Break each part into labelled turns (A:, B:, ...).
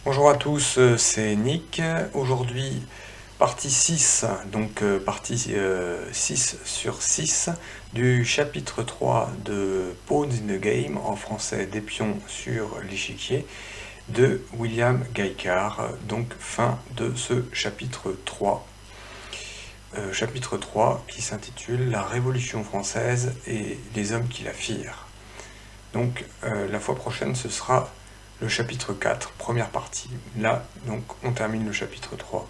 A: Bonjour à tous, c'est Nick. Aujourd'hui, partie 6, donc partie 6 sur 6 du chapitre 3 de Pawns in the Game, en français des pions sur l'échiquier, de William Gaillard. Donc fin de ce chapitre 3. Chapitre 3 qui s'intitule La Révolution française et les hommes qui la firent. Donc la fois prochaine ce sera le chapitre 4, première partie. Là, donc, on termine le chapitre 3.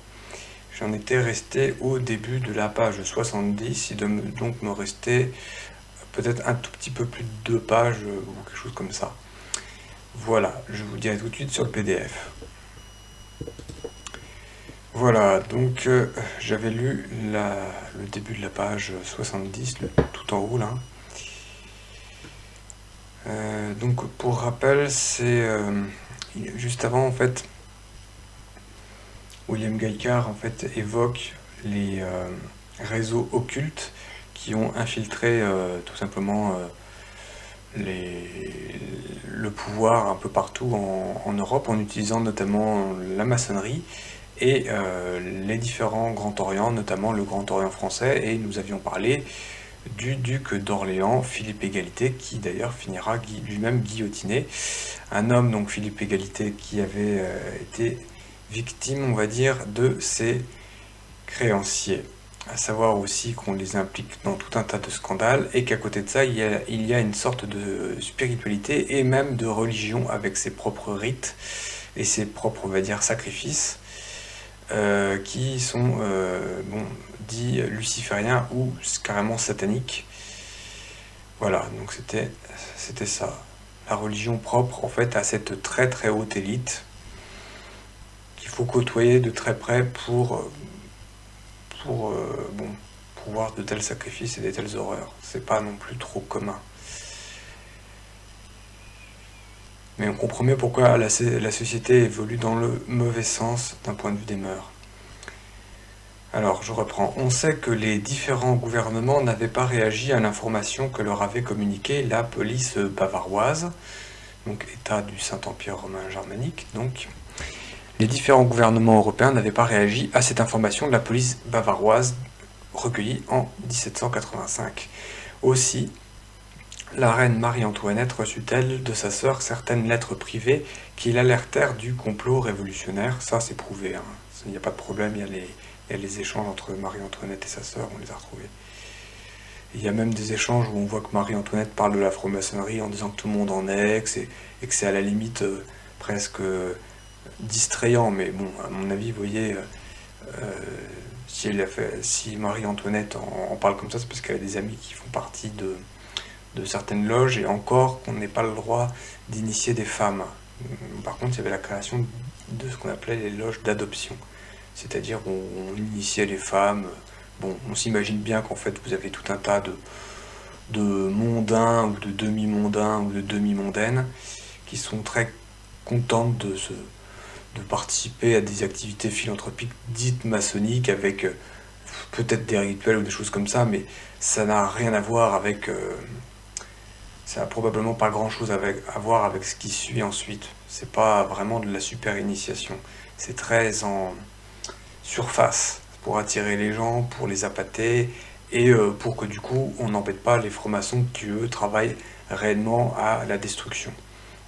A: J'en étais resté au début de la page 70, il doit donc me rester peut-être un tout petit peu plus de 2 pages ou quelque chose comme ça. Voilà, je vous dirai tout de suite sur le PDF. Voilà, donc j'avais lu le début de la page 70, tout en haut là. Donc pour rappel, c'est juste avant en fait, William Gaillard en fait évoque les réseaux occultes qui ont infiltré tout simplement le pouvoir un peu partout en Europe, en utilisant notamment la maçonnerie et les différents Grands Orients, notamment le Grand Orient français, et nous avions parlé du duc d'Orléans, Philippe Égalité, qui d'ailleurs finira lui-même guillotiné. Un homme, donc Philippe Égalité, qui avait été victime, on va dire, de ses créanciers. À savoir aussi qu'on les implique dans tout un tas de scandales et qu'à côté de ça, il y a une sorte de spiritualité et même de religion avec ses propres rites et ses propres, on va dire, sacrifices qui sont dits lucifériens ou carrément sataniques. Voilà, donc c'était ça. La religion propre en fait à cette très très haute élite qu'il faut côtoyer de très près pour voir de tels sacrifices et de telles horreurs. C'est pas non plus trop commun. Mais on comprend mieux pourquoi la société évolue dans le mauvais sens d'un point de vue des mœurs. Alors, je reprends. On sait que les différents gouvernements n'avaient pas réagi à l'information que leur avait communiquée la police bavaroise, donc État du Saint-Empire romain germanique. Donc, les différents gouvernements européens n'avaient pas réagi à cette information de la police bavaroise recueillie en 1785. Aussi, la reine Marie-Antoinette reçut-elle de sa sœur certaines lettres privées qui l'alertèrent du complot révolutionnaire. Ça, c'est prouvé, hein. Il n'y a pas de problème, il y a les échanges entre Marie-Antoinette et sa sœur, on les a retrouvés. Il y a même des échanges où on voit que Marie-Antoinette parle de la franc-maçonnerie en disant que tout le monde en est, et que c'est à la limite presque distrayant, mais bon, à mon avis, vous voyez, si Marie-Antoinette en parle comme ça, c'est parce qu'elle a des amis qui font partie de certaines loges, et encore qu'on n'ait pas le droit d'initier des femmes. Par contre, il y avait la création de ce qu'on appelait les loges d'adoption, c'est-à-dire on initiait les femmes. Bon, on s'imagine bien qu'en fait vous avez tout un tas de mondains ou de demi-mondains ou de demi-mondaines qui sont très contentes de participer à des activités philanthropiques dites maçonniques avec peut-être des rituels ou des choses comme ça, mais ça n'a rien à voir avec... ça n'a probablement pas grand-chose à voir avec ce qui suit ensuite. C'est pas vraiment de la super initiation. C'est très en surface pour attirer les gens, pour les appâter et pour que du coup on n'embête pas les francs-maçons qui eux travaillent réellement à la destruction.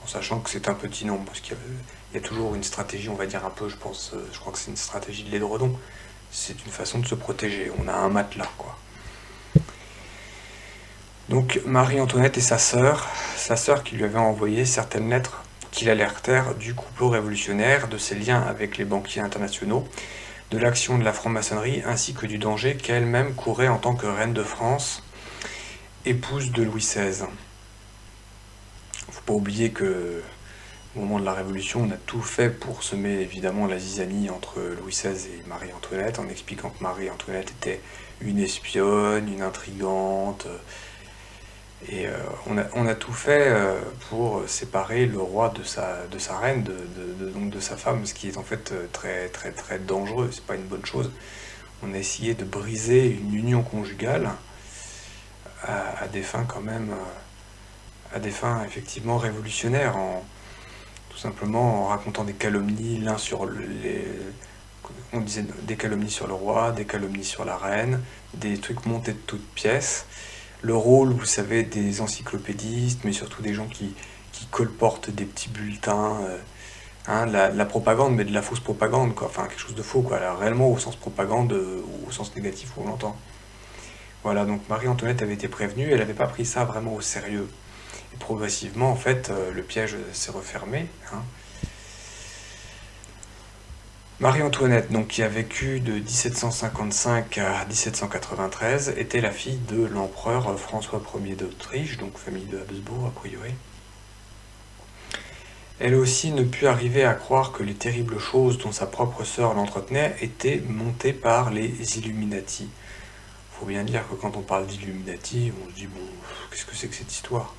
A: En sachant que c'est un petit nombre, parce qu'il y a toujours une stratégie, on va dire un peu, je crois que c'est une stratégie de l'édredon. C'est une façon de se protéger. On a un matelas, quoi. Donc Marie-Antoinette et sa sœur qui lui avait envoyé certaines lettres qui l'alertèrent du complot révolutionnaire, de ses liens avec les banquiers internationaux, de l'action de la franc-maçonnerie ainsi que du danger qu'elle-même courait en tant que reine de France, épouse de Louis XVI. Faut pas oublier que au moment de la Révolution, on a tout fait pour semer évidemment la zizanie entre Louis XVI et Marie-Antoinette, en expliquant que Marie-Antoinette était une espionne, une intrigante, et on a tout fait pour séparer le roi de sa reine, donc de sa femme, ce qui est en fait très très très dangereux, c'est pas une bonne chose. On a essayé de briser une union conjugale à des fins quand même, à des fins effectivement révolutionnaires, tout simplement en racontant des calomnies on disait des calomnies sur le roi, des calomnies sur la reine, des trucs montés de toutes pièces. Le rôle, vous savez, des encyclopédistes, mais surtout des gens qui colportent des petits bulletins, la propagande, mais de la fausse propagande, quoi. Enfin, quelque chose de faux, quoi. Alors, réellement au sens propagande, ou au sens négatif où on l'entend. Voilà, donc Marie-Antoinette avait été prévenue, elle n'avait pas pris ça vraiment au sérieux. Et progressivement, en fait, le piège s'est refermé. Marie-Antoinette, donc, qui a vécu de 1755 à 1793, était la fille de l'empereur François Ier d'Autriche, donc famille de Habsbourg a priori. Elle aussi ne put arriver à croire que les terribles choses dont sa propre sœur l'entretenait étaient montées par les Illuminati. Faut bien dire que quand on parle d'Illuminati, on se dit bon, qu'est-ce que c'est que cette histoire?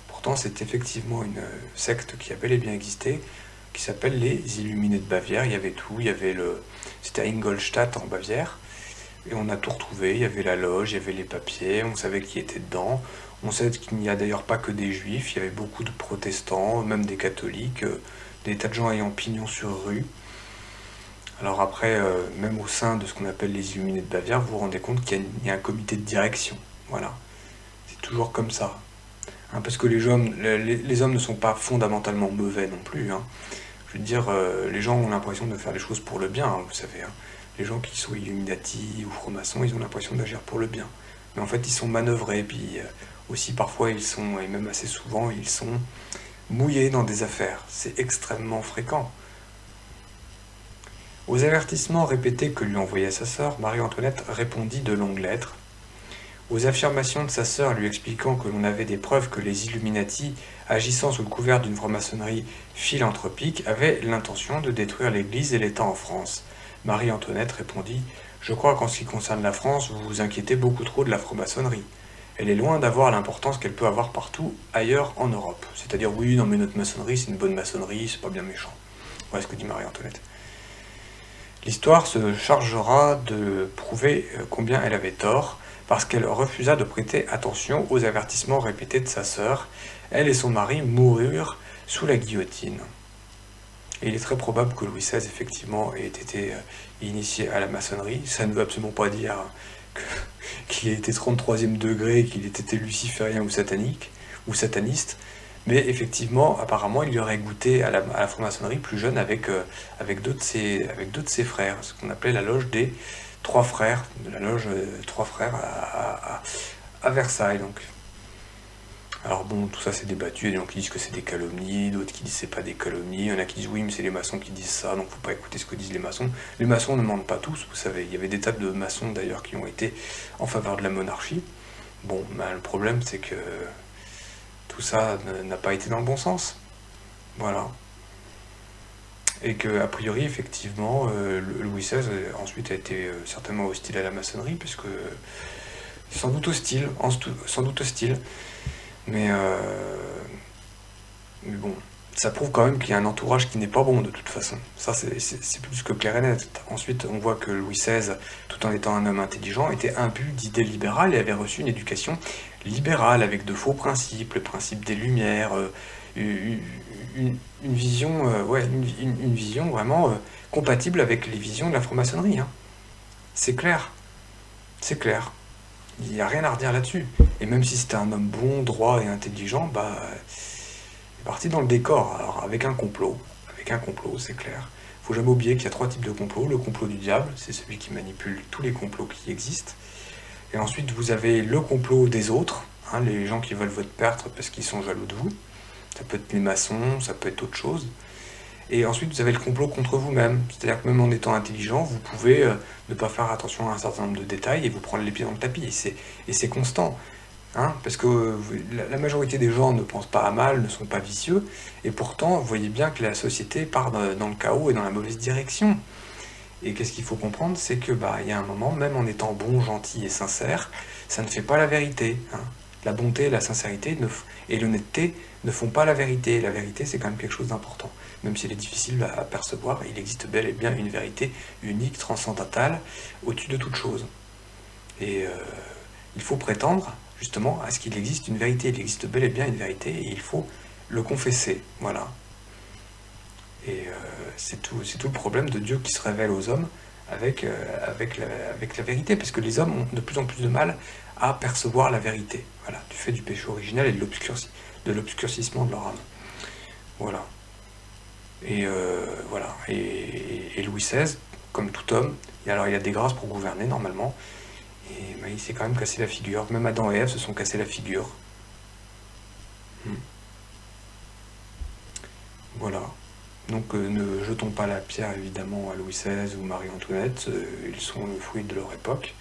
A: Pourtant, c'est effectivement une secte qui a bel et bien existé, qui s'appelle les Illuminés de Bavière. Il y avait tout, c'était à Ingolstadt en Bavière, et on a tout retrouvé. Il y avait la loge, il y avait les papiers, on savait qui était dedans. On sait qu'il n'y a d'ailleurs pas que des juifs, il y avait beaucoup de protestants, même des catholiques, des tas de gens ayant pignon sur rue. Alors après, même au sein de ce qu'on appelle les Illuminés de Bavière, vous vous rendez compte qu'il y a un comité de direction. Voilà, c'est toujours comme ça. Parce que les hommes ne sont pas fondamentalement mauvais non plus. Je veux dire, les gens ont l'impression de faire les choses pour le bien, vous savez. Les gens qui sont Illuminati ou francs-maçons, ils ont l'impression d'agir pour le bien. Mais en fait, ils sont manœuvrés, puis aussi parfois et même assez souvent, ils sont mouillés dans des affaires. C'est extrêmement fréquent. Aux avertissements répétés que lui envoyait sa sœur, Marie-Antoinette répondit de longues lettres. Aux affirmations de sa sœur lui expliquant que l'on avait des preuves que les Illuminati, agissant sous le couvert d'une franc-maçonnerie philanthropique, avaient l'intention de détruire l'Église et l'État en France, Marie-Antoinette répondit « Je crois qu'en ce qui concerne la France, vous vous inquiétez beaucoup trop de la franc-maçonnerie. Elle est loin d'avoir l'importance qu'elle peut avoir partout ailleurs en Europe. C'est-à-dire, oui, non mais notre maçonnerie, c'est une bonne maçonnerie, c'est pas bien méchant. » Voilà ce que dit Marie-Antoinette. L'histoire se chargera de prouver combien elle avait tort, parce qu'elle refusa de prêter attention aux avertissements répétés de sa sœur. Elle et son mari moururent sous la guillotine. Et il est très probable que Louis XVI, effectivement, ait été initié à la maçonnerie. Ça ne veut absolument pas dire qu'il ait été 33e degré, qu'il ait été luciférien ou sataniste. Mais effectivement, apparemment, il y aurait goûté à la franc-maçonnerie plus jeune avec deux de ses frères, ce qu'on appelait la loge des Trois Frères, de la loge Trois Frères à Versailles. Donc. Alors bon, tout ça c'est débattu, il y a des gens qui disent que c'est des calomnies, d'autres qui disent que c'est pas des calomnies, il y en a qui disent oui mais c'est les maçons qui disent ça, donc faut pas écouter ce que disent les maçons. Les maçons ne mentent pas tous, vous savez, il y avait des tas de maçons d'ailleurs qui ont été en faveur de la monarchie. Bon, le problème c'est que tout ça n'a pas été dans le bon sens. Voilà. Et que, a priori, effectivement, Louis XVI ensuite a été certainement hostile à la maçonnerie, puisque sans doute hostile. Mais bon, ça prouve quand même qu'il y a un entourage qui n'est pas bon de toute façon. Ça, c'est plus que clair et net. Ensuite, on voit que Louis XVI, tout en étant un homme intelligent, était imbu d'idées libérales et avait reçu une éducation libérale avec de faux principes, le principe des Lumières, une vision, une vision vraiment compatible avec les visions de la franc-maçonnerie. C'est clair. C'est clair. Il n'y a rien à redire là-dessus. Et même si c'était un homme bon, droit et intelligent, il est parti dans le décor, alors avec un complot. C'est clair. Il ne faut jamais oublier qu'il y a 3 types de complots. Le complot du diable, c'est celui qui manipule tous les complots qui existent. Et ensuite, vous avez le complot des autres, les gens qui veulent votre perte parce qu'ils sont jaloux de vous. Ça peut être les maçons, ça peut être autre chose. Et ensuite, vous avez le complot contre vous-même. C'est-à-dire que même en étant intelligent, vous pouvez ne pas faire attention à un certain nombre de détails et vous prendre les pieds dans le tapis. Et c'est constant. Parce que la majorité des gens ne pensent pas à mal, ne sont pas vicieux. Et pourtant, vous voyez bien que la société part dans le chaos et dans la mauvaise direction. Et qu'est-ce qu'il faut comprendre, c'est que il y a un moment, même en étant bon, gentil et sincère, ça ne fait pas la vérité. La bonté, la sincérité et l'honnêteté ne font pas la vérité. La vérité, c'est quand même quelque chose d'important. Même si elle est difficile à percevoir, il existe bel et bien une vérité unique, transcendantale, au-dessus de toute chose. Et il faut prétendre, justement, à ce qu'il existe une vérité. Il existe bel et bien une vérité, et il faut le confesser. Voilà. Et c'est tout le problème de Dieu qui se révèle aux hommes avec la vérité, parce que les hommes ont de plus en plus de mal à percevoir la vérité, voilà, du fait du péché originel et de l'obscurcissement de leur âme. Voilà. Et voilà. Et Louis XVI, comme tout homme, alors il a des grâces pour gouverner normalement, et il s'est quand même cassé la figure. Même Adam et Ève se sont cassés la figure. Voilà. Donc ne jetons pas la pierre évidemment à Louis XVI ou Marie-Antoinette, ils sont le fruit de leur époque.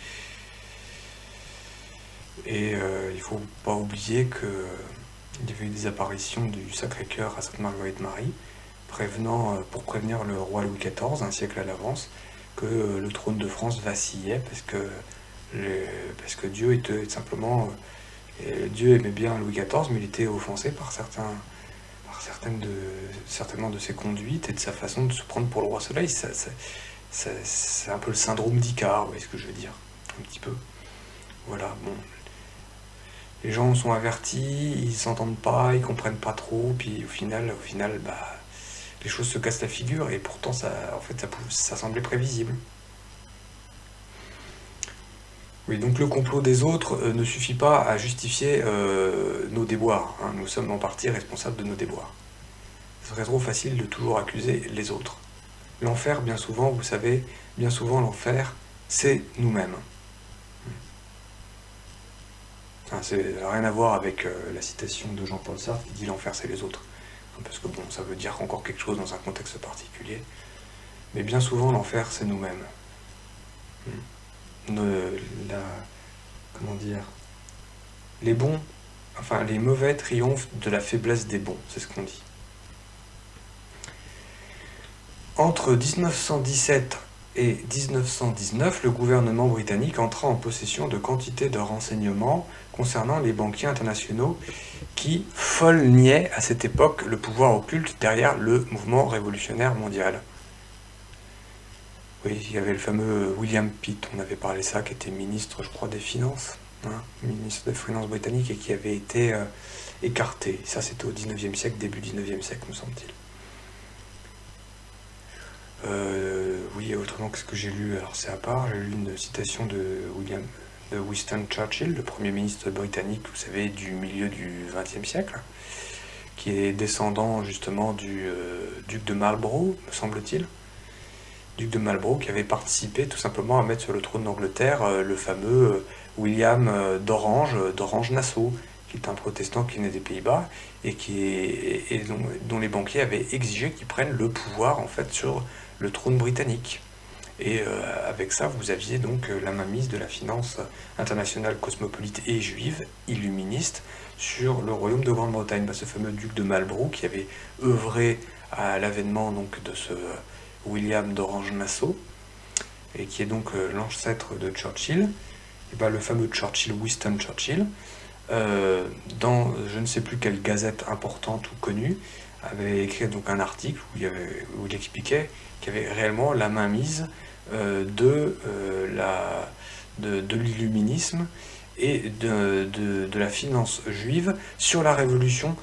A: Et il ne faut pas oublier qu'il y avait eu des apparitions du Sacré-Cœur à Sainte-Marguerite-Marie, pour prévenir le roi Louis XIV, un siècle à l'avance, que le trône de France vacillait parce que Dieu était simplement... Dieu aimait bien Louis XIV, mais il était offensé par certainement de ses conduites et de sa façon de se prendre pour le roi Soleil. C'est un peu le syndrome d'Icare, vous voyez ce que je veux dire, un petit peu. Voilà, bon. Les gens sont avertis, ils s'entendent pas, ils comprennent pas trop, puis au final, bah, les choses se cassent la figure, et pourtant, ça semblait prévisible. Oui, donc le complot des autres ne suffit pas à justifier nos déboires, hein. Nous sommes en partie responsables de nos déboires. Ce serait trop facile de toujours accuser les autres. L'enfer, bien souvent, vous savez, bien souvent l'enfer, c'est nous-mêmes. Enfin, ça n'a rien à voir avec la citation de Jean-Paul Sartre qui dit l'enfer c'est les autres. Parce que bon, ça veut dire encore quelque chose dans un contexte particulier. Mais bien souvent l'enfer c'est nous-mêmes. Comment dire, les mauvais triomphent de la faiblesse des bons, c'est ce qu'on dit. Entre 1917 et 1919, le gouvernement britannique entra en possession de quantités de renseignements concernant les banquiers internationaux qui niaient à cette époque le pouvoir occulte derrière le mouvement révolutionnaire mondial. Oui, il y avait le fameux William Pitt, on avait parlé ça, qui était ministre, je crois, des Finances, hein, ministre des Finances britannique, et qui avait été écarté. Ça, c'était au 19e siècle, début 19e siècle, me semble-t-il. Oui, autrement, qu'est-ce que j'ai lu? Alors, c'est à part, j'ai lu une citation de Winston Churchill, le Premier ministre britannique, vous savez, du milieu du XXe siècle, qui est descendant, justement, du duc de Marlborough, me semble-t-il. Duc de Marlborough, qui avait participé tout simplement à mettre sur le trône d'Angleterre le fameux William d'Orange-Nassau, qui est un protestant qui venait des Pays-Bas et dont les banquiers avaient exigé qu'il prenne le pouvoir en fait sur le trône britannique. Et avec ça, vous aviez donc la mainmise de la finance internationale cosmopolite et juive, illuministe, sur le royaume de Grande-Bretagne. Ce fameux duc de Marlborough qui avait œuvré à l'avènement donc de ce William d'Orange-Nassau, et qui est donc l'ancêtre de Churchill, et le fameux Churchill, Winston Churchill, dans je ne sais plus quelle gazette importante ou connue, avait écrit donc un article où il expliquait qu'il y avait réellement la mainmise de l'illuminisme et de la finance juive sur la Révolution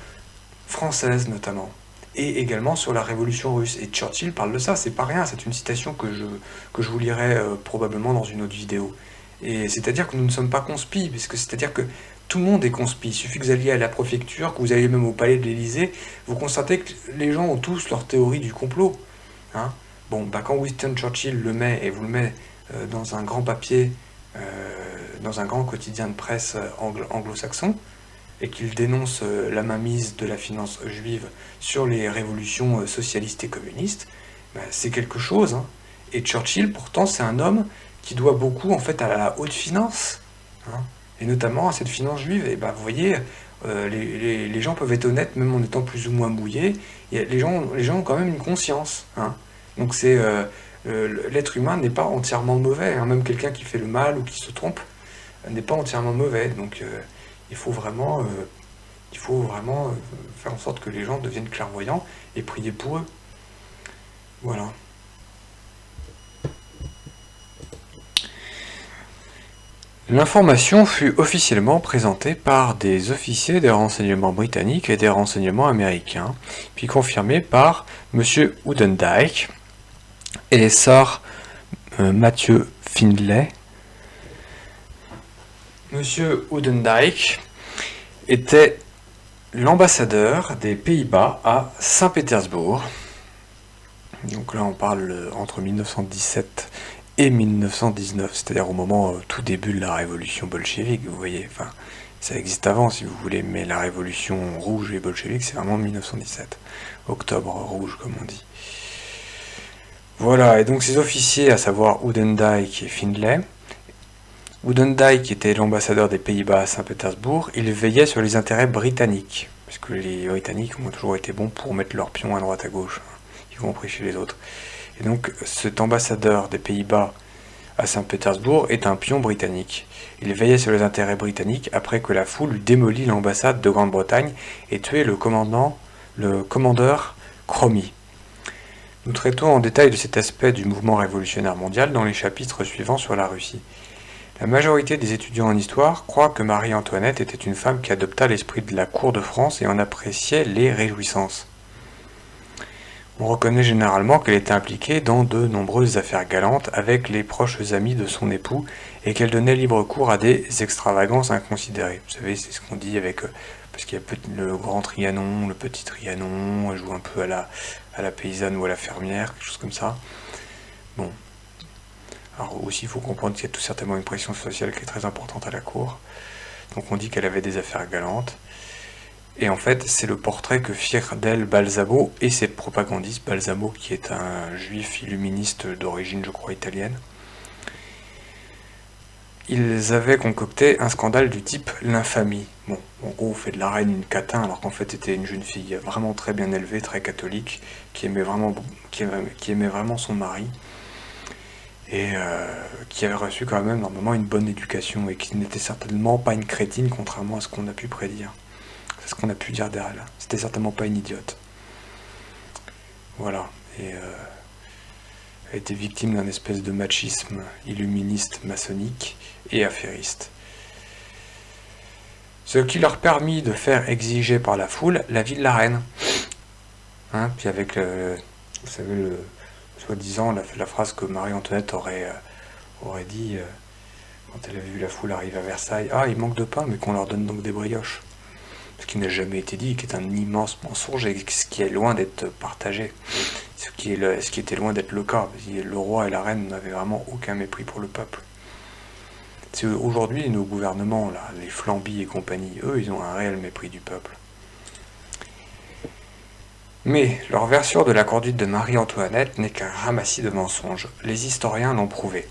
A: française notamment, et également sur la Révolution russe. Et Churchill parle de ça, c'est pas rien, c'est une citation que je vous lirai probablement dans une autre vidéo. Et c'est-à-dire que nous ne sommes pas conspis, parce que c'est-à-dire que tout le monde est conspi. Il suffit que vous alliez à la préfecture, que vous alliez même au palais de l'Élysée, vous constatez que les gens ont tous leur théorie du complot. Hein. Bon, quand Winston Churchill le met, et vous le met dans un grand papier, dans un grand quotidien de presse anglo-saxon, et qu'il dénonce la mainmise de la finance juive sur les révolutions socialistes et communistes, c'est quelque chose. Hein. Et Churchill, pourtant, c'est un homme qui doit beaucoup en fait à la haute finance, hein, et notamment à cette finance juive. Et vous voyez, les gens peuvent être honnêtes même en étant plus ou moins mouillés. Les gens ont quand même une conscience. Hein. Donc l'être humain n'est pas entièrement mauvais. Hein. Même quelqu'un qui fait le mal ou qui se trompe n'est pas entièrement mauvais. Donc il faut vraiment faire en sorte que les gens deviennent clairvoyants et prier pour eux. Voilà. L'information fut officiellement présentée par des officiers des renseignements britanniques et des renseignements américains, puis confirmée par M. Oudendijk et Sir Matthew Findlay. M. Oudendijk était l'ambassadeur des Pays-Bas à Saint-Pétersbourg. Donc là on parle entre 1917 et 1919, c'est-à-dire au moment tout début de la révolution bolchevique, vous voyez, enfin ça existe avant si vous voulez, mais la révolution rouge et bolchevique c'est vraiment 1917, octobre rouge comme on dit. Voilà, et donc ces officiers, à savoir Oudendijk et Findlay, Oudendijk était l'ambassadeur des Pays-Bas à Saint-Pétersbourg, il veillait sur les intérêts britanniques, parce que les Britanniques ont toujours été bons pour mettre leurs pions à droite à gauche, y compris chez les autres. Et donc cet ambassadeur des Pays-Bas à Saint-Pétersbourg est un pion britannique. Il veillait sur les intérêts britanniques après que la foule eut démoli l'ambassade de Grande-Bretagne et tué le commandeur Cromie. Nous traitons en détail de cet aspect du mouvement révolutionnaire mondial dans les chapitres suivants sur la Russie. La majorité des étudiants en histoire croient que Marie-Antoinette était une femme qui adopta l'esprit de la cour de France et en appréciait les réjouissances. On reconnaît généralement qu'elle était impliquée dans de nombreuses affaires galantes avec les proches amis de son époux et qu'elle donnait libre cours à des extravagances inconsidérées. Vous savez, c'est ce qu'on dit avec... parce qu'il y a le grand Trianon, le petit Trianon, elle joue un peu à la paysanne ou à la fermière, quelque chose comme ça. Bon. Alors aussi, il faut comprendre qu'il y a tout certainement une pression sociale qui est très importante à la cour. Donc on dit qu'elle avait des affaires galantes. Et en fait, c'est le portrait que firent d'elle Balsamo et ses propagandistes. Balsamo, qui est un juif illuministe d'origine, je crois, italienne. Ils avaient concocté un scandale du type l'infamie. Bon, en gros, on fait de la reine une catin, alors qu'en fait, c'était une jeune fille vraiment très bien élevée, très catholique, qui aimait vraiment son mari. Et qui avait reçu quand même normalement une bonne éducation et qui n'était certainement pas une crétine, contrairement à ce qu'on a pu prédire. C'est ce qu'on a pu dire d'elle. C'était certainement pas une idiote. Voilà. Et elle était victime d'un espèce de machisme illuministe, maçonnique et affairiste. Ce qui leur permit de faire exiger par la foule la vie de la reine. Hein, puis avec, vous savez, soi-disant, la phrase que Marie-Antoinette aurait dit quand elle avait vu la foule arriver à Versailles. Ah, il manque de pain, mais qu'on leur donne donc des brioches. Ce qui n'a jamais été dit, qui est un immense mensonge et ce qui est loin d'être partagé. Ce qui était loin d'être le cas. Le roi et la reine n'avaient vraiment aucun mépris pour le peuple. Aujourd'hui, nos gouvernements, là, les Flambys et compagnie, eux, ils ont un réel mépris du peuple. Mais leur version de la conduite de Marie-Antoinette n'est qu'un ramassis de mensonges. Les historiens l'ont prouvé.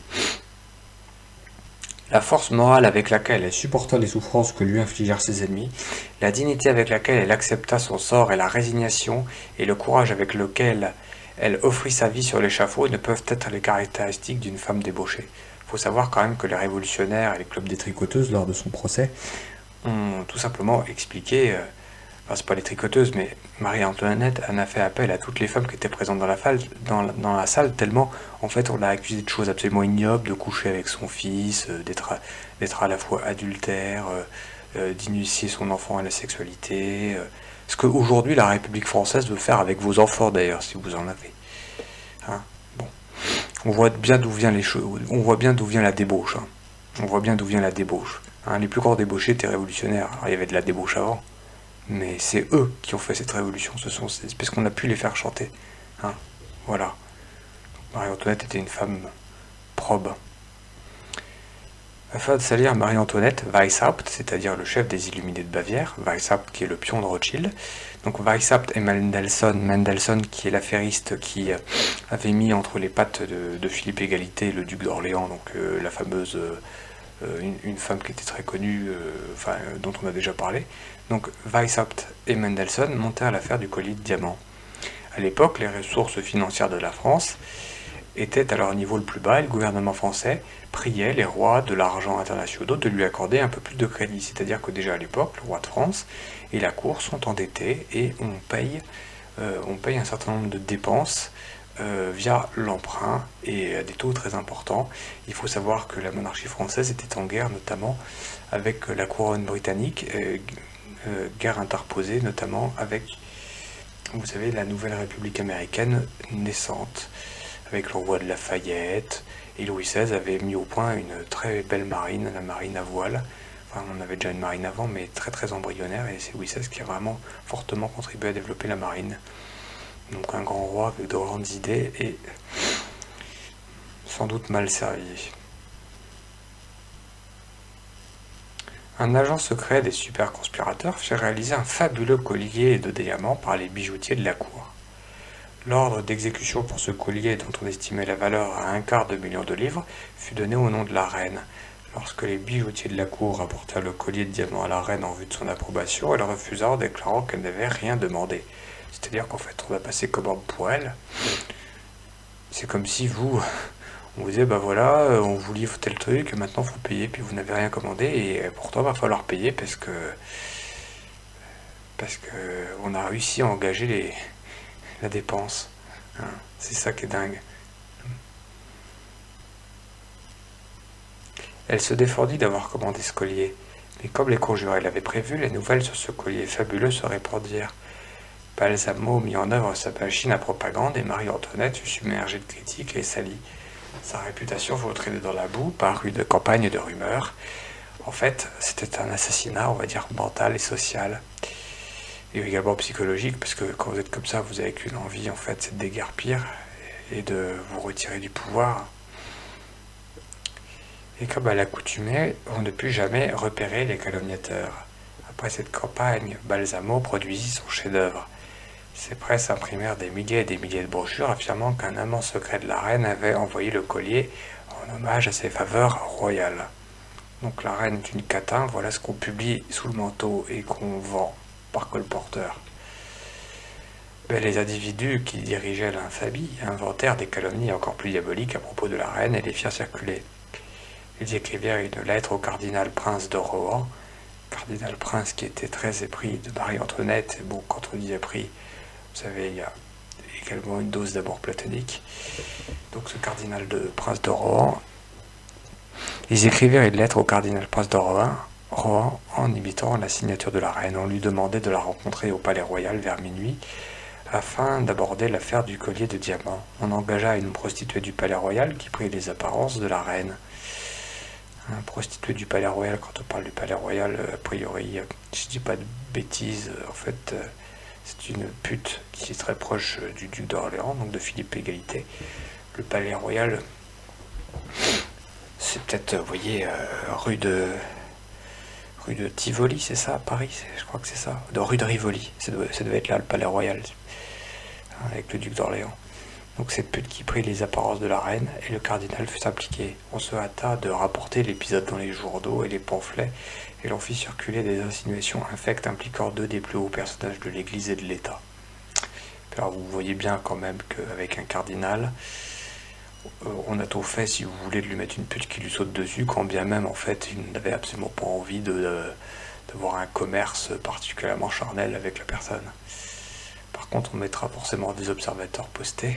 A: La force morale avec laquelle elle supporta les souffrances que lui infligèrent ses ennemis, la dignité avec laquelle elle accepta son sort et la résignation et le courage avec lequel elle offrit sa vie sur l'échafaud ne peuvent être les caractéristiques d'une femme débauchée. Il faut savoir quand même que les révolutionnaires et les clubs des tricoteuses, lors de son procès, ont tout simplement expliqué... Enfin, c'est pas les tricoteuses, mais Marie-Antoinette en a fait appel à toutes les femmes qui étaient présentes dans la salle, tellement, en fait, on l'a accusée de choses absolument ignobles, de coucher avec son fils, d'être à la fois adultère, d'initier son enfant à la sexualité, ce qu'aujourd'hui la République française veut faire avec vos enfants, d'ailleurs, si vous en avez. Hein, bon. On voit bien d'où vient on voit bien d'où vient la débauche. Hein. On voit bien d'où vient la débauche. Hein, les plus grands débauchés étaient révolutionnaires. Alors, il y avait de la débauche avant. Mais c'est eux qui ont fait cette révolution, c'est parce qu'on a pu les faire chanter. Hein, voilà. Marie-Antoinette était une femme probe. Afin de salir Marie-Antoinette, Weishaupt, c'est-à-dire le chef des Illuminés de Bavière, Weishaupt qui est le pion de Rothschild, donc Weishaupt et Mendelssohn qui est l'affairiste qui avait mis entre les pattes de Philippe Égalité le duc d'Orléans, donc la fameuse... une femme qui était très connue, dont on a déjà parlé. Donc Weishaupt et Mendelssohn montèrent l'affaire du collier de diamants. À l'époque, les ressources financières de la France étaient à leur niveau le plus bas et le gouvernement français priait les rois de l'argent internationaux de lui accorder un peu plus de crédit. C'est-à-dire que déjà à l'époque, le roi de France et la cour sont endettés et on paye un certain nombre de dépenses via l'emprunt et à des taux très importants. Il faut savoir que la monarchie française était en guerre notamment avec la couronne britannique, guerre interposée notamment avec, vous savez, la nouvelle République américaine naissante, avec le roi de Lafayette, et Louis XVI avait mis au point une très belle marine, la marine à voile. Enfin, on avait déjà une marine avant, mais très très embryonnaire, et c'est Louis XVI qui a vraiment fortement contribué à développer la marine. Donc un grand roi avec de grandes idées et sans doute mal servi. Un agent secret des super conspirateurs fait réaliser un fabuleux collier de diamants par les bijoutiers de la cour. L'ordre d'exécution pour ce collier, dont on estimait la valeur à 250 000 de livres, fut donné au nom de la reine. Lorsque les bijoutiers de la cour rapportèrent le collier de diamants à la reine en vue de son approbation, elle refusa en déclarant qu'elle n'avait rien demandé. C'est-à-dire qu'en fait, on va passer commande pour elle. C'est comme si vous, on vous disait, bah voilà, on vous livre tel truc, maintenant il faut payer, puis vous n'avez rien commandé, et pourtant il va falloir payer parce que on a réussi à engager la dépense. Hein, c'est ça qui est dingue. Elle se défendit d'avoir commandé ce collier, mais comme les conjurés l'avaient prévu, les nouvelles sur ce collier fabuleux se répandirent. Balsamo mit en œuvre sa machine à propagande et Marie-Antoinette fut submergée de critiques et salie. Sa réputation fut traînée dans la boue, parut de campagne de rumeurs. En fait, c'était un assassinat, on va dire, mental et social. Et également psychologique, parce que quand vous êtes comme ça, vous avez qu'une envie, en fait, c'est de déguerpir et de vous retirer du pouvoir. Et comme à l'accoutumée, on ne put jamais repérer les calomniateurs. Après cette campagne, Balsamo produisit son chef-d'œuvre. Ces presses imprimèrent des milliers et des milliers de brochures affirmant qu'un amant secret de la reine avait envoyé le collier en hommage à ses faveurs royales. Donc la reine est une catin, voilà ce qu'on publie sous le manteau et qu'on vend par colporteur. Mais les individus qui dirigeaient l'infamie inventèrent des calomnies encore plus diaboliques à propos de la reine et les firent circuler. Ils écrivirent une lettre au cardinal prince de Rohan, cardinal prince qui était très épris de Marie-Antoinette, et bon, quand on dit épris, vous savez, il y a également une dose d'amour platonique. Donc ce cardinal de prince de Rohan, ils écrivirent une lettre au cardinal prince de Rohan en imitant la signature de la reine. On lui demandait de la rencontrer au palais royal vers minuit afin d'aborder l'affaire du collier de diamants. On engagea une prostituée du palais royal qui prit les apparences de la reine. Un prostituée du palais royal, quand on parle du palais royal, a priori, si je dis pas de bêtises, en fait, c'est une pute qui est très proche du duc d'Orléans, donc de Philippe Égalité. Le palais royal, c'est peut-être, vous voyez, rue de Tivoli, c'est ça, à Paris, je crois que c'est ça. Rue de Rivoli, ça devait être là, le palais royal, avec le duc d'Orléans. Donc cette pute qui prit les apparences de la reine, et le cardinal fut impliqué. On se hâta de rapporter l'épisode dans les journaux et les pamphlets, et l'on fit circuler des insinuations infectes impliquant deux des plus hauts personnages de l'Église et de l'État. Alors vous voyez bien quand même qu'avec un cardinal, on a tout fait, si vous voulez, de lui mettre une pute qui lui saute dessus, quand bien même en fait il n'avait absolument pas envie d'avoir un commerce particulièrement charnel avec la personne. Par contre, on mettra forcément des observateurs postés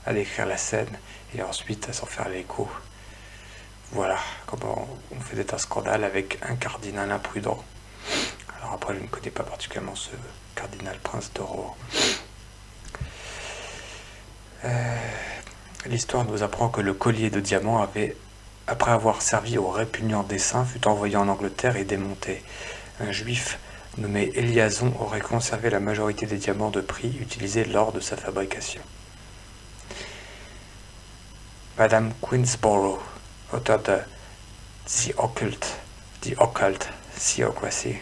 A: à décrire la scène et ensuite à s'en faire l'écho. Voilà comment on faisait un scandale avec un cardinal imprudent. Alors après, je ne connais pas particulièrement ce cardinal prince de Rohan. L'histoire nous apprend que le collier de diamants avait, après avoir servi au répugnant dessein, fut envoyé en Angleterre et démonté. Un juif nommé Eliason aurait conservé la majorité des diamants de prix utilisés lors de sa fabrication. Madame Queensborough, auteur de The Occult, Theocracy,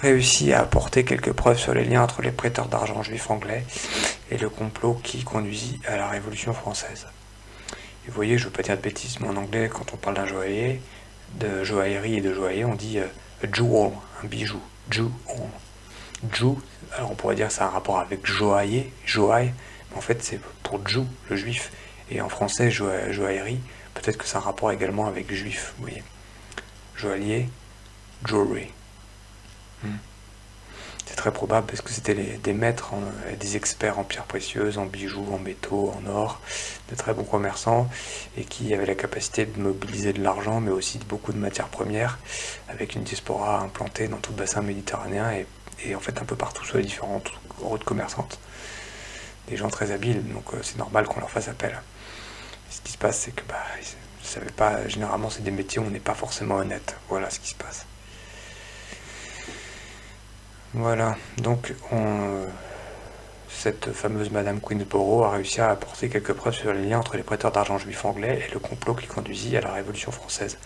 A: réussit à apporter quelques preuves sur les liens entre les prêteurs d'argent juifs anglais et le complot qui conduisit à la Révolution française. Et vous voyez, je ne veux pas dire de bêtises, mais en anglais, quand on parle d'un joaillier, de joaillerie et de joaillier, on dit jewel, un bijou, jewel. Jew, alors on pourrait dire que c'est un rapport avec joaillier, mais en fait c'est pour Jew, le juif. Et en français, joaillerie, peut-être que c'est un rapport également avec juif, vous voyez. Joaillier, jewelry. C'est très probable parce que c'était des maîtres, des experts en pierres précieuses, en bijoux, en métaux, en or, de très bons commerçants et qui avaient la capacité de mobiliser de l'argent mais aussi beaucoup de matières premières avec une diaspora implantée dans tout le bassin méditerranéen et en fait un peu partout sur les différentes routes commerçantes. Des gens très habiles, donc c'est normal qu'on leur fasse appel. Et ce qui se passe, c'est que je savais pas, généralement c'est des métiers où on n'est pas forcément honnête. Voilà ce qui se passe. Voilà, donc cette fameuse Madame Queensborough a réussi à apporter quelques preuves sur les liens entre les prêteurs d'argent juifs anglais et le complot qui conduisit à la Révolution française.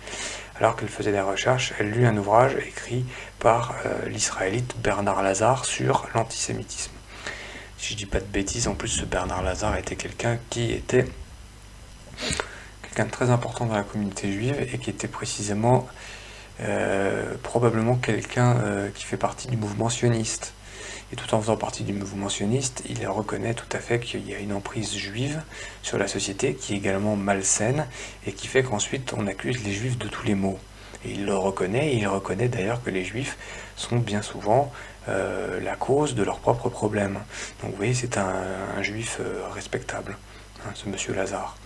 A: Alors qu'elle faisait des recherches, elle lut un ouvrage écrit par l'israélite Bernard Lazare sur l'antisémitisme. Si je dis pas de bêtises, en plus ce Bernard Lazare était quelqu'un de très important dans la communauté juive et qui était précisément probablement quelqu'un qui fait partie du mouvement sioniste. Et tout en faisant partie du mouvement sioniste, il reconnaît tout à fait qu'il y a une emprise juive sur la société qui est également malsaine et qui fait qu'ensuite on accuse les juifs de tous les maux. Et il le reconnaît, et il reconnaît d'ailleurs que les juifs sont bien souvent la cause de leurs propres problèmes. Donc vous voyez, c'est un juif respectable, ce monsieur Lazare.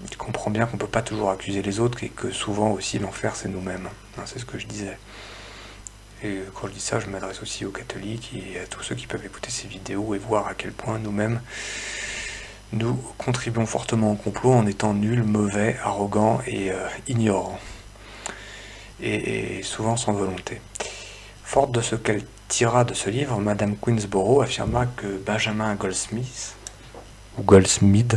A: Il comprend bien qu'on ne peut pas toujours accuser les autres et que souvent aussi l'enfer c'est nous-mêmes. C'est ce que je disais. Et quand je dis ça, je m'adresse aussi aux catholiques et à tous ceux qui peuvent écouter ces vidéos et voir à quel point nous-mêmes nous contribuons fortement au complot en étant nuls, mauvais, arrogants et ignorants. Et souvent sans volonté. Forte de ce qu'elle tira de ce livre, Madame Queensborough affirma que Benjamin Goldsmith, ou Goldsmith,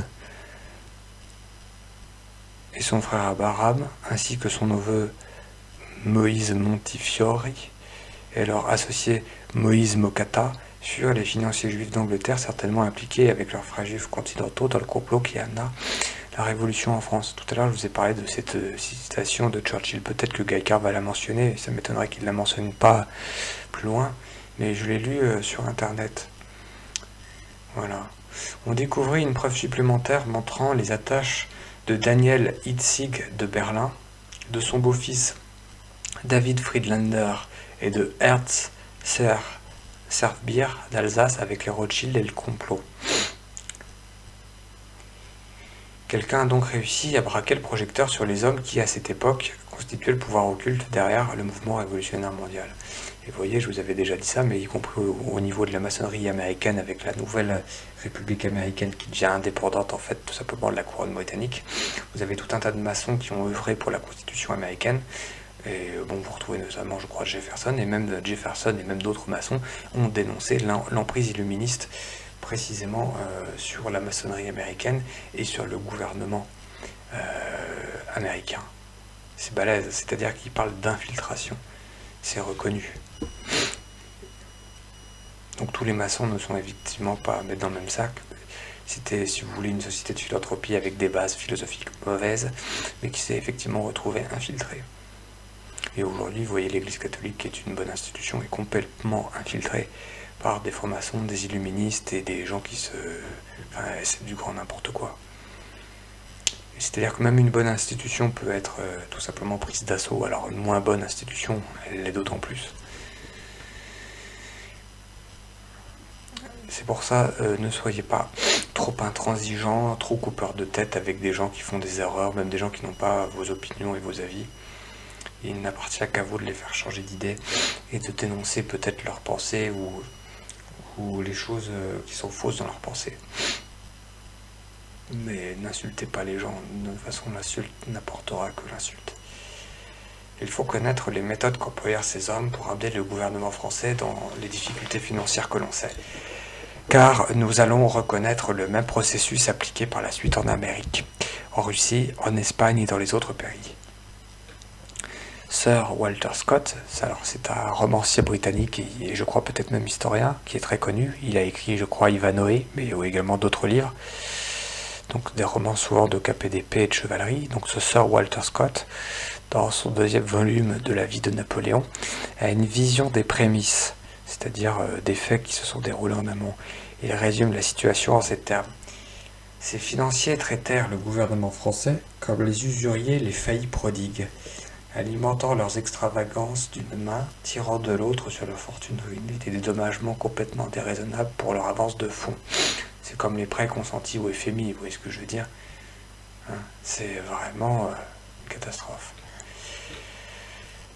A: et son frère Abraham, ainsi que son neveu Moïse Montefiore et leur associé Moïse Mokata, furent les financiers juifs d'Angleterre certainement impliqués avec leurs frères juifs continentaux dans le complot qui amena la Révolution en France. Tout à l'heure, je vous ai parlé de cette citation de Churchill. Peut-être que Gaïkar va la mentionner, ça m'étonnerait qu'il ne la mentionne pas plus loin, mais je l'ai lu sur Internet. Voilà. On découvrit une preuve supplémentaire montrant les attaches de Daniel Hitzig de Berlin, de son beau-fils David Friedlander et de Herz Serfbier d'Alsace avec les Rothschild et le complot. Quelqu'un a donc réussi à braquer le projecteur sur les hommes qui, à cette époque, constituaient le pouvoir occulte derrière le mouvement révolutionnaire mondial. Et vous voyez, je vous avais déjà dit ça, mais y compris au niveau de la maçonnerie américaine, avec la nouvelle République américaine qui devient indépendante, en fait, tout simplement de la couronne britannique, vous avez tout un tas de maçons qui ont œuvré pour la Constitution américaine. Et bon, vous retrouvez notamment, je crois, Jefferson, et même d'autres maçons ont dénoncé l'emprise illuministe précisément sur la maçonnerie américaine et sur le gouvernement américain. C'est balèze, c'est-à-dire qu'ils parlent d'infiltration. C'est reconnu. Donc tous les maçons ne sont effectivement pas à mettre dans le même sac. C'était, si vous voulez, une société de philanthropie avec des bases philosophiques mauvaises, mais qui s'est effectivement retrouvée infiltrée. Et aujourd'hui, vous voyez, l'Église catholique, qui est une bonne institution, est complètement infiltrée par des francs-maçons, des illuministes et des gens qui c'est du grand n'importe quoi. C'est-à-dire que même une bonne institution peut être tout simplement prise d'assaut, alors une moins bonne institution, elle l'est d'autant plus. C'est pour ça, ne soyez pas trop intransigeants, trop coupeurs de tête avec des gens qui font des erreurs, même des gens qui n'ont pas vos opinions et vos avis. Il n'appartient qu'à vous de les faire changer d'idée et de dénoncer peut-être leurs pensées ou les choses qui sont fausses dans leurs pensées. Mais n'insultez pas les gens, de toute façon l'insulte n'apportera que l'insulte. Il faut connaître les méthodes qu'employèrent ces hommes pour amener le gouvernement français dans les difficultés financières que l'on sait. Car nous allons reconnaître le même processus appliqué par la suite en Amérique, en Russie, en Espagne et dans les autres pays. Sir Walter Scott, alors c'est un romancier britannique et je crois peut-être même historien, qui est très connu. Il a écrit, je crois, Ivanhoe, mais également d'autres livres. Donc des romans souvent de KPDP et de chevalerie. Donc ce Sir Walter Scott, dans son deuxième volume de la vie de Napoléon, a une vision des prémices, c'est-à-dire des faits qui se sont déroulés en amont. Il résume la situation en ces termes. Ces financiers traitèrent le gouvernement français comme les usuriers les faillis prodigues. alimentant leurs extravagances d'une main, tirant de l'autre sur leur fortune ruinée des dédommagements complètement déraisonnables pour leur avance de fonds. C'est comme les prêts consentis au FMI, vous voyez ce que je veux dire, hein, c'est vraiment une catastrophe.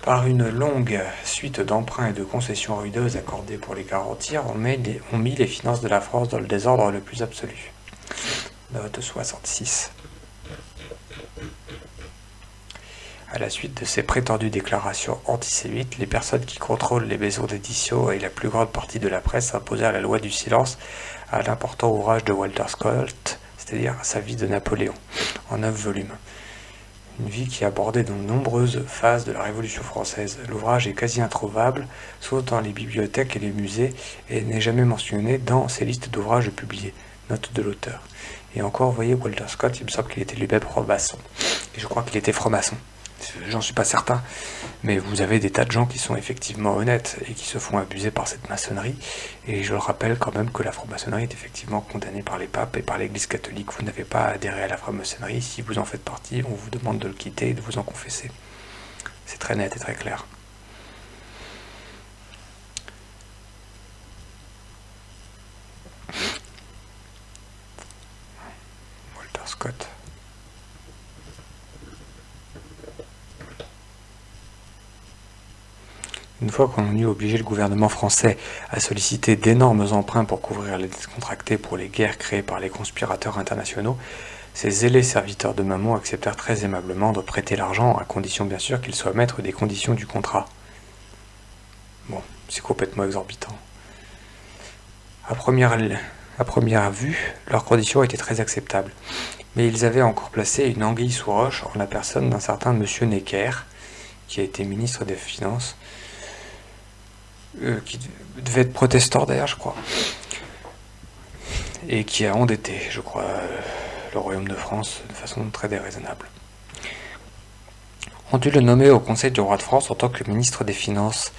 A: Par une longue suite d'emprunts et de concessions ruineuses accordées pour les garantir, on mit les finances de la France dans le désordre le plus absolu. Note 66. À la suite de ces prétendues déclarations antisémites, les personnes qui contrôlent les maisons d'édition et la plus grande partie de la presse imposèrent la loi du silence à l'important ouvrage de Walter Scott, c'est-à-dire sa vie de Napoléon, en 9 volumes. Une vie qui abordait de nombreuses phases de la Révolution française. L'ouvrage est quasi introuvable, sauf dans les bibliothèques et les musées, et n'est jamais mentionné dans ces listes d'ouvrages publiés. Note de l'auteur. Et encore, vous voyez, Walter Scott, il me semble qu'il était lui-même franc-maçon. Et je crois qu'il était franc-maçon. J'en suis pas certain, mais vous avez des tas de gens qui sont effectivement honnêtes et qui se font abuser par cette maçonnerie. Et je le rappelle quand même que la franc-maçonnerie est effectivement condamnée par les papes et par l'Église catholique. Vous n'avez pas à adhérer à la franc-maçonnerie. Si vous en faites partie, on vous demande de le quitter et de vous en confesser. C'est très net et très clair. Walter Scott. Une fois qu'on eut obligé le gouvernement français à solliciter d'énormes emprunts pour couvrir les dettes contractées pour les guerres créées par les conspirateurs internationaux, ces zélés serviteurs de Mammon acceptèrent très aimablement de prêter l'argent, à condition bien sûr qu'ils soient maîtres des conditions du contrat. Bon, c'est complètement exorbitant. À première vue, leurs conditions étaient très acceptables, mais ils avaient encore placé une anguille sous roche en la personne d'un certain monsieur Necker, qui a été ministre des Finances, qui devait être protestant d'ailleurs, je crois, et qui a endetté, je crois, le royaume de France de façon très déraisonnable. On dut le nommer au conseil du roi de France en tant que ministre des Finances.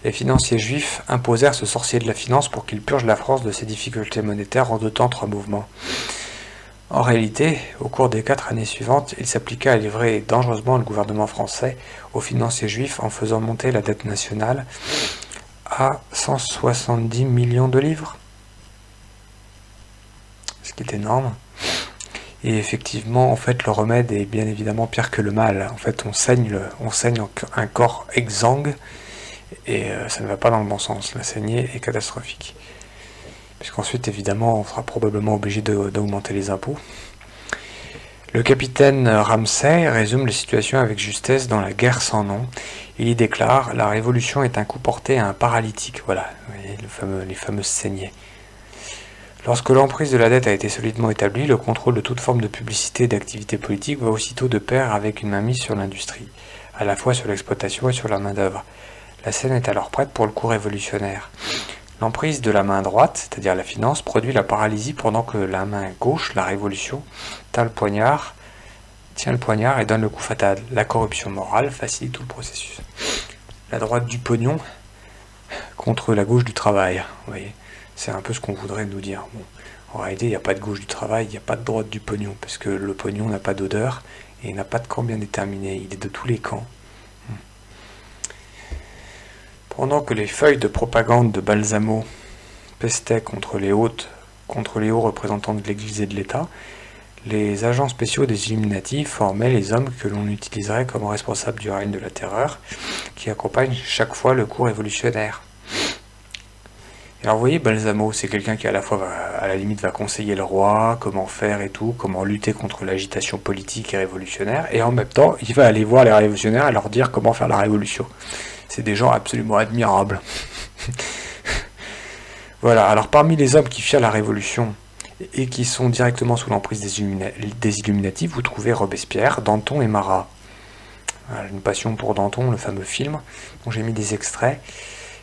A: Les financiers juifs imposèrent ce sorcier de la finance pour qu'il purge la France de ses difficultés monétaires en 2 temps 3 mouvements. En réalité, au cours des 4 années suivantes, il s'appliqua à livrer dangereusement le gouvernement français aux financiers juifs en faisant monter la dette nationale à 170 millions de livres, ce qui est énorme. Et effectivement, en fait, le remède est bien évidemment pire que le mal. En fait, on saigne un corps exsangue et ça ne va pas dans le bon sens. La saignée est catastrophique. Puisqu'ensuite, évidemment, on sera probablement obligé d'augmenter les impôts. Le capitaine Ramsay résume la situation avec justesse dans La guerre sans nom. Il y déclare « La révolution est un coup porté à un paralytique ». Voilà, vous voyez, les fameuses saignées. Lorsque l'emprise de la dette a été solidement établie, le contrôle de toute forme de publicité et d'activité politique va aussitôt de pair avec une mainmise sur l'industrie, à la fois sur l'exploitation et sur la main-d'œuvre. La scène est alors prête pour le coup révolutionnaire. L'emprise de la main droite, c'est-à-dire la finance, produit la paralysie pendant que la main gauche, la révolution, tient le poignard et donne le coup fatal. La corruption morale facilite tout le processus. La droite du pognon contre la gauche du travail, vous voyez. C'est un peu ce qu'on voudrait nous dire. Bon, en réalité, il n'y a pas de gauche du travail, il n'y a pas de droite du pognon, parce que le pognon n'a pas d'odeur et il n'a pas de camp bien déterminé, il est de tous les camps. Pendant que les feuilles de propagande de Balsamo pestaient contre les hauts représentants de l'Église et de l'État, les agents spéciaux des Illuminati formaient les hommes que l'on utiliserait comme responsables du règne de la terreur, qui accompagnent chaque fois le coup révolutionnaire. Alors vous voyez, Balsamo, c'est quelqu'un qui à la fois à la limite va conseiller le roi, comment faire et tout, comment lutter contre l'agitation politique et révolutionnaire, et en même temps, il va aller voir les révolutionnaires et leur dire comment faire la révolution. C'est des gens absolument admirables. Voilà, alors parmi les hommes qui firent la révolution et qui sont directement sous l'emprise des Illuminati, vous trouvez Robespierre, Danton et Marat. Voilà, une passion pour Danton, le fameux film, dont j'ai mis des extraits,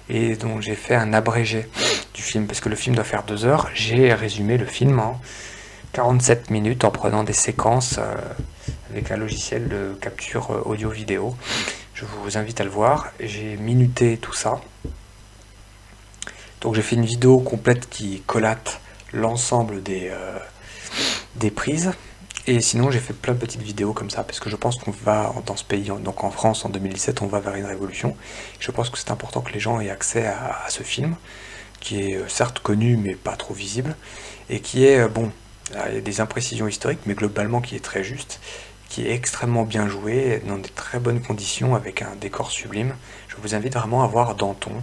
A: et dont j'ai fait un abrégé du film, parce que le film doit faire 2 heures. J'ai résumé le film en 47 minutes en prenant des séquences avec un logiciel de capture audio-vidéo. Je vous invite à le voir. J'ai minuté tout ça. Donc j'ai fait une vidéo complète qui collate l'ensemble des prises. Et sinon, j'ai fait plein de petites vidéos comme ça, parce que je pense qu'on va, dans ce pays, donc en France, en 2017, on va vers une révolution. Je pense que c'est important que les gens aient accès à ce film, qui est certes connu, mais pas trop visible, et qui est, bon, il y a des imprécisions historiques, mais globalement qui est très juste, qui est extrêmement bien joué, dans des très bonnes conditions, avec un décor sublime. Je vous invite vraiment à voir Danton,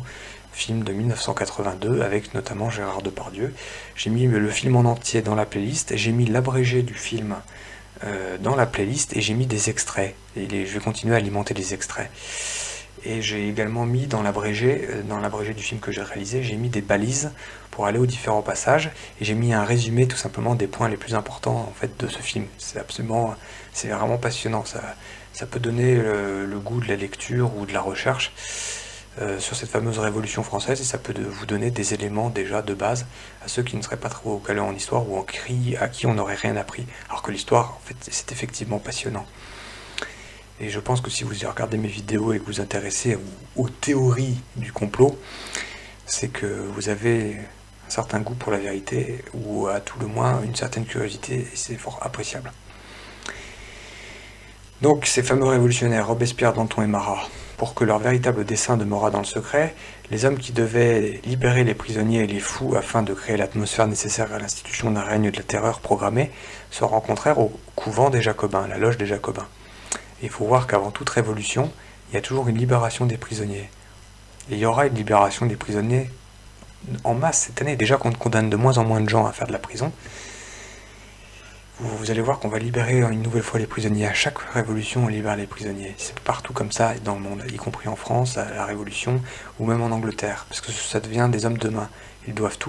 A: film de 1982, avec notamment Gérard Depardieu. J'ai mis le film en entier dans la playlist, j'ai mis l'abrégé du film dans la playlist, et j'ai mis des extraits, et je vais continuer à alimenter les extraits. Et j'ai également mis dans l'abrégé du film que j'ai réalisé, j'ai mis des balises pour aller aux différents passages, et j'ai mis un résumé tout simplement des points les plus importants en fait de ce film. C'est vraiment passionnant, ça peut donner le goût de la lecture ou de la recherche sur cette fameuse Révolution française, et ça peut vous donner des éléments déjà de base à ceux qui ne seraient pas trop calés en histoire ou à qui on n'aurait rien appris, alors que l'histoire en fait c'est effectivement passionnant. Et je pense que si vous regardez mes vidéos et que vous vous intéressez aux théories du complot, c'est que vous avez un certain goût pour la vérité, ou à tout le moins une certaine curiosité, et c'est fort appréciable. Donc ces fameux révolutionnaires, Robespierre, Danton et Marat, pour que leur véritable dessein demeurât dans le secret, les hommes qui devaient libérer les prisonniers et les fous afin de créer l'atmosphère nécessaire à l'institution d'un règne de la terreur programmée, se rencontrèrent au couvent des Jacobins, la loge des Jacobins. Et il faut voir qu'avant toute révolution, il y a toujours une libération des prisonniers. Et il y aura une libération des prisonniers en masse cette année. Déjà qu'on condamne de moins en moins de gens à faire de la prison. Vous allez voir qu'on va libérer une nouvelle fois les prisonniers. À chaque révolution, on libère les prisonniers. C'est partout comme ça dans le monde, y compris en France, à la Révolution, ou même en Angleterre. Parce que ça devient des hommes de main. Ils doivent tout